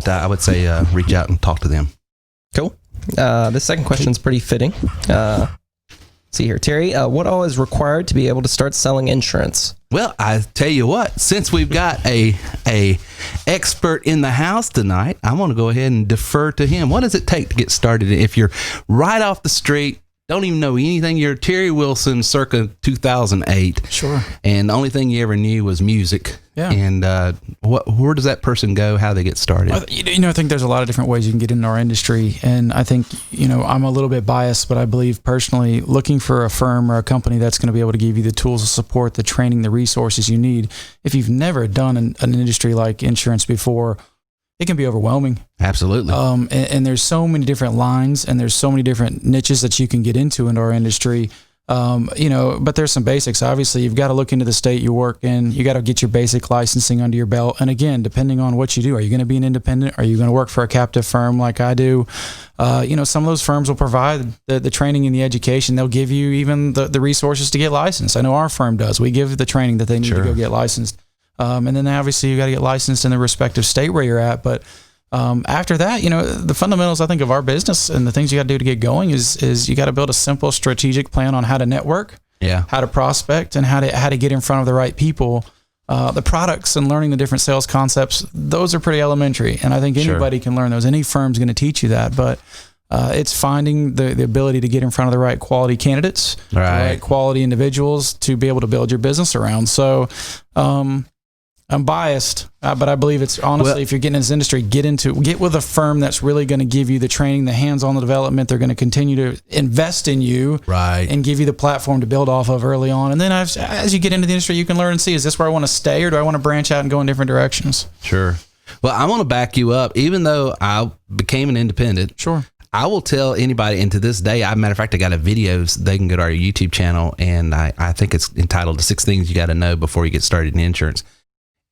But I would say reach out and talk to them. Cool. This second question is pretty fitting. See here, Terry, what all is required to be able to start selling insurance? Well, I tell you what, since we've got a expert in the house tonight, I'm going to go ahead and defer to him. What does it take to get started? If you're right off the street, don't even know anything, you're Terry Wilson circa 2008. Sure. And the only thing you ever knew was music. Yeah. And where does that person go? How do they get started? I think there's a lot of different ways you can get into our industry. And I think, I'm a little bit biased, but I believe personally looking for a firm or a company that's going to be able to give you the tools, the support, the training, the resources you need. If you've never done an industry like insurance before, it can be overwhelming. Absolutely. And there's so many different lines and there's so many different niches that you can get into our industry. But there's some basics. Obviously, you've got to look into the state you work in. You got to get your basic licensing under your belt. And again, depending on what you do, are you going to be an independent? Are you going to work for a captive firm like I do? Some of those firms will provide the training and the education. They'll give you even the resources to get licensed. I know our firm does. We give the training that they need to go get licensed. And then obviously you got to get licensed in the respective state where you're at. But after that, the fundamentals, I think, of our business and the things you got to do to get going is you got to build a simple strategic plan on how to network, how to prospect, and how to get in front of the right people. The products and learning the different sales concepts, those are pretty elementary. And I think anybody can learn those. Any firm's going to teach you that. But it's finding the ability to get in front of the right quality candidates, the right quality individuals to be able to build your business around. So, I'm biased, but I believe it's honestly, if you're getting in this industry, get with a firm that's really going to give you the training, the hands-on development. They're going to continue to invest in you, and give you the platform to build off of early on. And then as you get into the industry, you can learn and see, is this where I want to stay, or do I want to branch out and go in different directions? Sure. Well, I want to back you up. Even though I became an independent, I will tell anybody, and to this day, matter of fact, I got a videos. They can go to our YouTube channel, and I think it's entitled 6 Things You Got to Know Before You Get Started in Insurance.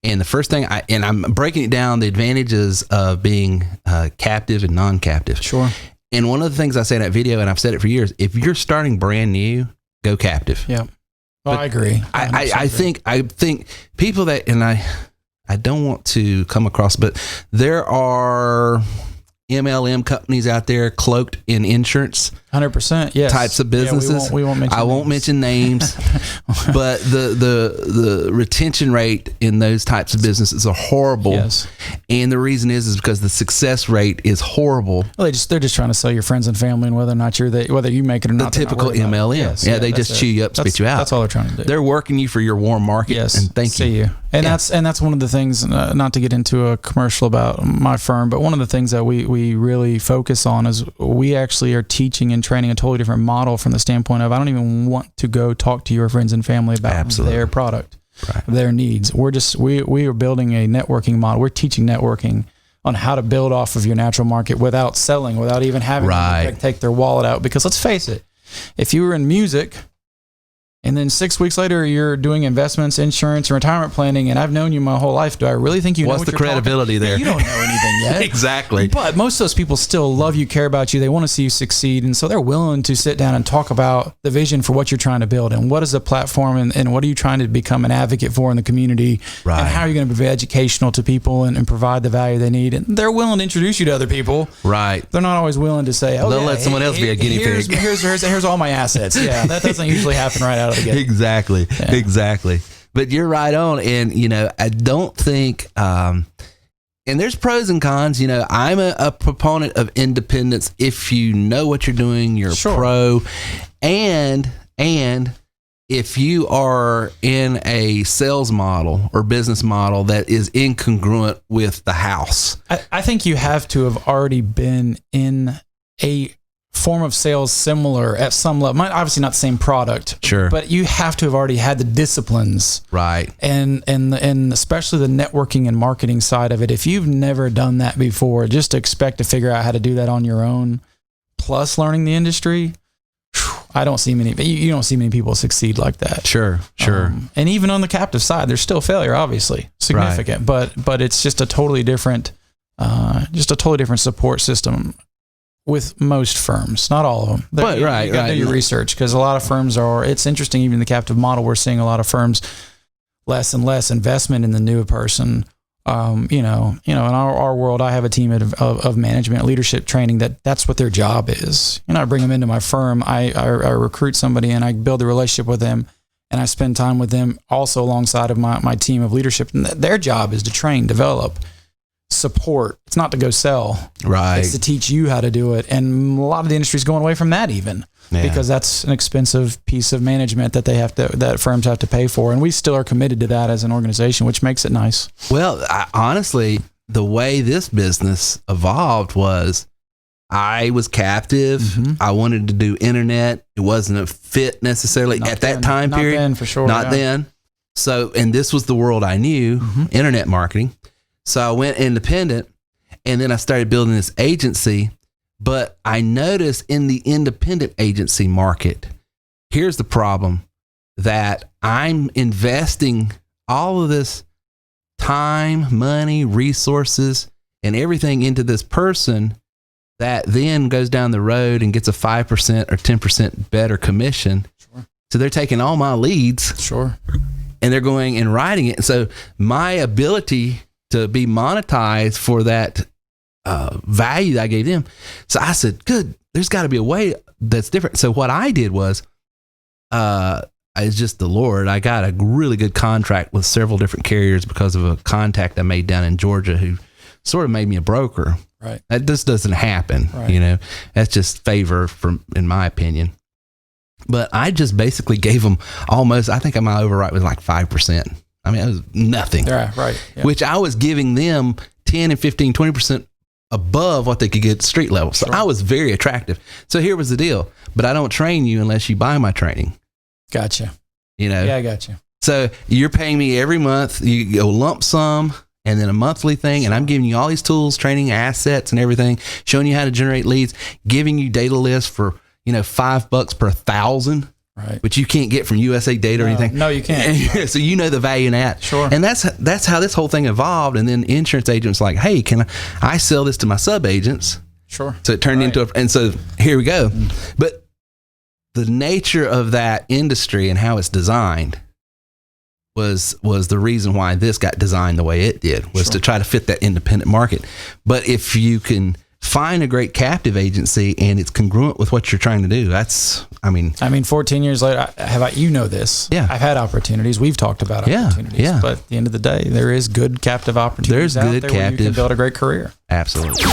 And the first thing, I'm breaking it down, the advantages of being captive and non-captive. Sure. And one of the things I say in that video, and I've said it for years, if you're starting brand new, go captive. Yeah. Well, I agree. I think people that, and I don't want to come across, but there are MLM companies out there cloaked in insurance. 100%. Yes. Types of businesses. We won't mention I won't mention names, but the retention rate in those types of businesses are horrible. Yes. And the reason is because the success rate is horrible. Well, they're just trying to sell your friends and family, and whether or not whether you make it or not. The typical MLM. Yes. They just chew you up, spit you out. That's all they're trying to do. They're working you for your warm market. Yes. And see you. And that's one of the things, not to get into a commercial about my firm, but one of the things that we really focus on is we actually are teaching and training a totally different model from the standpoint of, I don't even want to go talk to your friends and family about their product, their needs. We are building a networking model. We're teaching networking on how to build off of your natural market without selling, without even having to take their wallet out. Because let's face it, if you were in music, and then 6 weeks later, you're doing investments, insurance, and retirement planning, and I've known you my whole life. Do I really think you know what's the credibility there? You don't know anything yet. Exactly. But most of those people still love you, care about you. They want to see you succeed. And so they're willing to sit down and talk about the vision for what you're trying to build and what is the platform and what are you trying to become an advocate for in the community, and how are you going to be educational to people and provide the value they need. And they're willing to introduce you to other people. Right. They're not always willing to say, oh, they'll let someone else be a guinea pig. Here's all my assets. Yeah, that doesn't usually happen right out of the gate. Exactly. But you're right on. And, I don't think, and there's pros and cons, I'm a proponent of independence. If you know what you're doing, you're a pro. And if you are in a sales model or business model that is incongruent with the house. I think you have to have already been in a form of sales similar at some level. Obviously not the same product. Sure. But you have to have already had the disciplines. Right. And especially the networking and marketing side of it. If you've never done that before, just to expect to figure out how to do that on your own, plus learning the industry, I don't see many, you don't see many people succeed like that. Sure. And even on the captive side, there's still failure, obviously, significant, but it's just a totally different support system with most firms, not all of them. But you got to do your research, because a lot of firms it's interesting, even the captive model, we're seeing a lot of firms less and less investment in the new person, In our world, I have a team of management leadership training that's what their job is. I bring them into my firm. I recruit somebody and I build a relationship with them, and I spend time with them also alongside of my team of leadership. And their job is to train, develop, support. It's not to go sell. Right. It's to teach you how to do it. And a lot of the industry is going away from that even. Yeah. Because that's an expensive piece of management that firms have to pay for. And we still are committed to that as an organization, which makes it nice. Well, honestly, the way this business evolved was I was captive. Mm-hmm. I wanted to do internet. It wasn't a fit necessarily at that time period. Not then, for sure. Not then. So, and this was the world I knew, internet marketing. So I went independent, and then I started building this agency. But I noticed in the independent agency market, here's the problem, that I'm investing all of this time, money, resources, and everything into this person that then goes down the road and gets a 5% or 10% better commission. Sure. So they're taking all my leads. Sure. And they're going and writing it. So my ability to be monetized for that value that I gave them. So I said, good, there's got to be a way that's different. So what I did was, it's just the Lord. I got a really good contract with several different carriers because of a contact I made down in Georgia who sort of made me a broker. Right. That just doesn't happen. Right. That's just favor in my opinion. But I just basically gave them almost, I think my override was like 5%. I mean, it was nothing. Yeah, right. Yeah. Which I was giving them 10 and 15, 20% above what they could get street level. So I was very attractive. So here was the deal. But I don't train you unless you buy my training. Gotcha. Yeah, I got you. So you're paying me every month. You go lump sum and then a monthly thing. And I'm giving you all these tools, training, assets and everything, showing you how to generate leads, giving you data lists for, $5 per 1,000. Right. Which you can't get from USA Data or anything. No, you can't. So you know the value in that. Sure. And that's how this whole thing evolved. And then insurance agents like, hey, can I sell this to my sub agents? Sure. So it turned into and so here we go. But the nature of that industry and how it's designed was the reason why this got designed the way it did, was to try to fit that independent market. But if you can find a great captive agency and it's congruent with what you're trying to do, I mean 14 years later, this. Yeah. I've had opportunities. We've talked about opportunities. Yeah. But at the end of the day, there is good captive opportunities There's out good there captive. where you can build a great career. Absolutely.